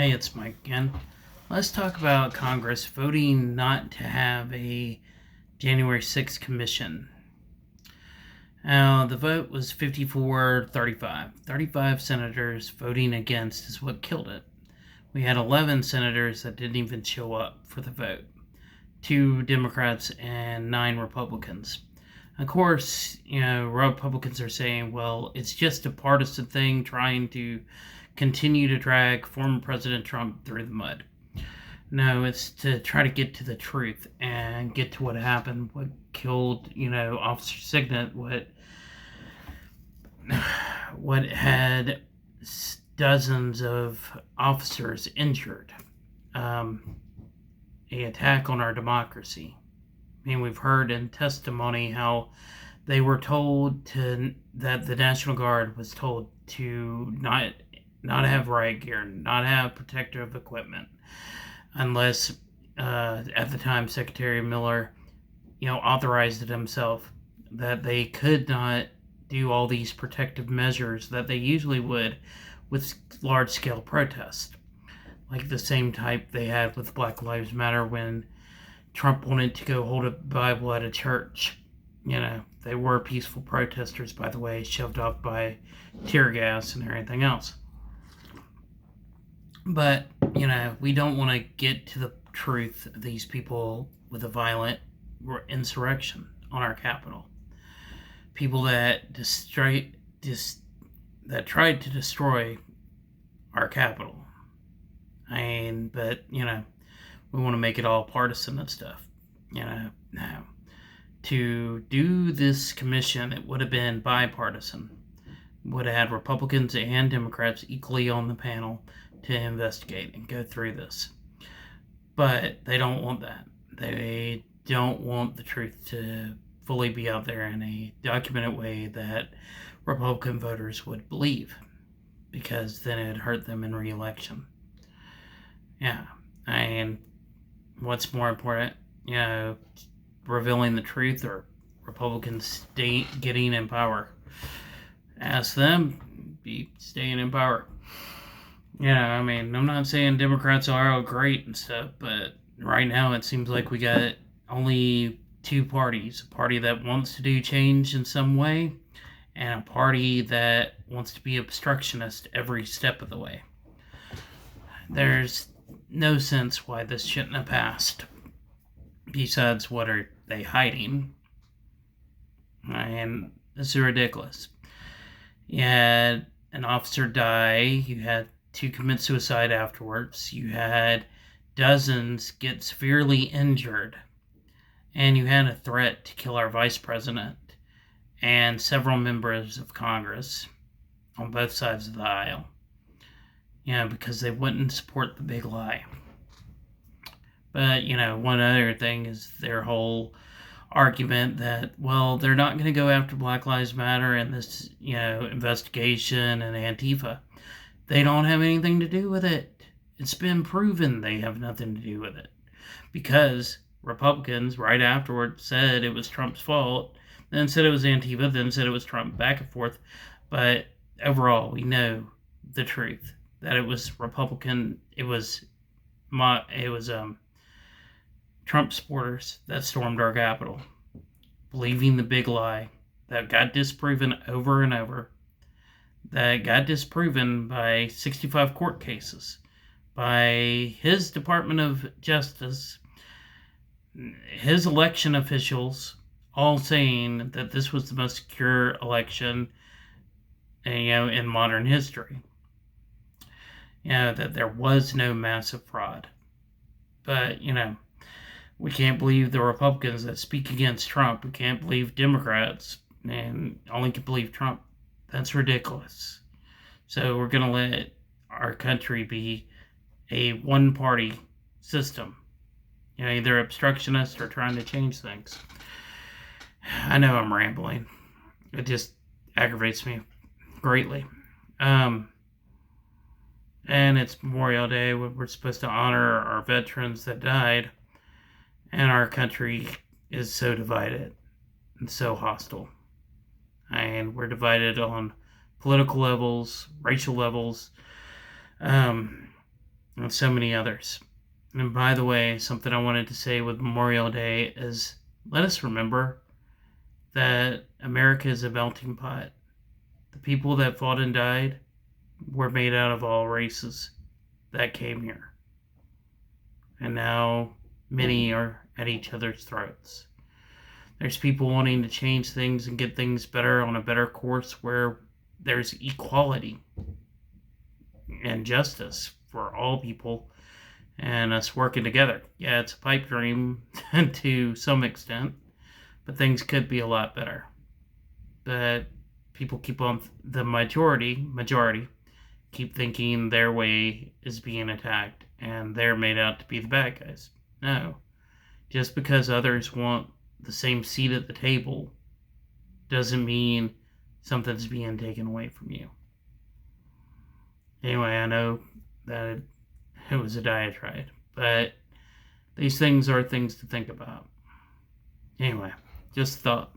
Hey, it's Mike again. Let's talk about Congress voting not to have a January 6th commission. Now, the vote was 54-35. 35 senators voting against is what killed it. We had 11 senators that didn't even show up for the vote. 2 Democrats and 9 Republicans. Of course, Republicans are saying, well, it's just a partisan thing trying to continue to drag former President Trump through the mud. No, it's to try to get to the truth and get to what happened, what killed, Officer Signet, what had dozens of officers injured. An attack on our democracy. I mean, we've heard in testimony how they were told that the National Guard was told to not have riot gear, not have protective equipment, unless at the time Secretary Miller, authorized it himself, that they could not do all these protective measures that they usually would with large-scale protests, like the same type they had with Black Lives Matter when Trump wanted to go hold a Bible at a church. They were peaceful protesters, by the way, shoved off by tear gas and everything else. But, we don't want to get to the truth of these people with a violent insurrection on our Capitol. People that tried to destroy our Capitol. But, we want to make it all partisan and stuff. Now, to do this commission, it would have been bipartisan. Would have had Republicans and Democrats equally on the panel to investigate and go through this. But they don't want that. They don't want the truth to fully be out there in a documented way that Republican voters would believe, because then it would hurt them in re-election. Yeah, and what's more important, revealing the truth or Republicans getting in power? Ask them, be staying in power. I'm not saying Democrats are all great and stuff, but right now it seems like we got only 2 parties. A party that wants to do change in some way, and a party that wants to be obstructionist every step of the way. There's no sense why this shouldn't have passed. Besides, what are they hiding? And this is ridiculous. You had an officer die, you had 2 commit suicide afterwards, you had dozens get severely injured, and you had a threat to kill our vice president and several members of Congress on both sides of the aisle. Because they wouldn't support the big lie. But, one other thing is their whole argument that, well, they're not going to go after Black Lives Matter and this, investigation and Antifa. They don't have anything to do with it. It's been proven they have nothing to do with it. Because Republicans, right afterward, said it was Trump's fault, then said it was Antifa, then said it was Trump, back and forth. But overall, we know the truth, that it was Republican, it was Trump supporters that stormed our Capitol, believing the big lie that got disproven over and over, that got disproven by 65 court cases, by his Department of Justice, his election officials, all saying that this was the most secure election, in modern history. That there was no massive fraud. But, we can't believe the Republicans that speak against Trump. We can't believe Democrats and only can believe Trump. That's ridiculous. So we're going to let our country be a one-party system. Either obstructionist or trying to change things. I know I'm rambling. It just aggravates me greatly. And it's Memorial Day, when we're supposed to honor our veterans that died. And our country is so divided and so hostile. And we're divided on political levels, racial levels, and so many others. And by the way, something I wanted to say with Memorial Day is let us remember that America is a melting pot. The people that fought and died were made out of all races that came here. And now many are at each other's throats. There's people wanting to change things and get things better on a better course where there's equality and justice for all people and us working together. Yeah, it's a pipe dream to some extent, but things could be a lot better. But people keep on, the majority keep thinking their way is being attacked and they're made out to be the bad guys. No. Just because others want the same seat at the table doesn't mean something's being taken away from you. Anyway, I know that it was a diatribe, but these things are things to think about. Anyway, just thought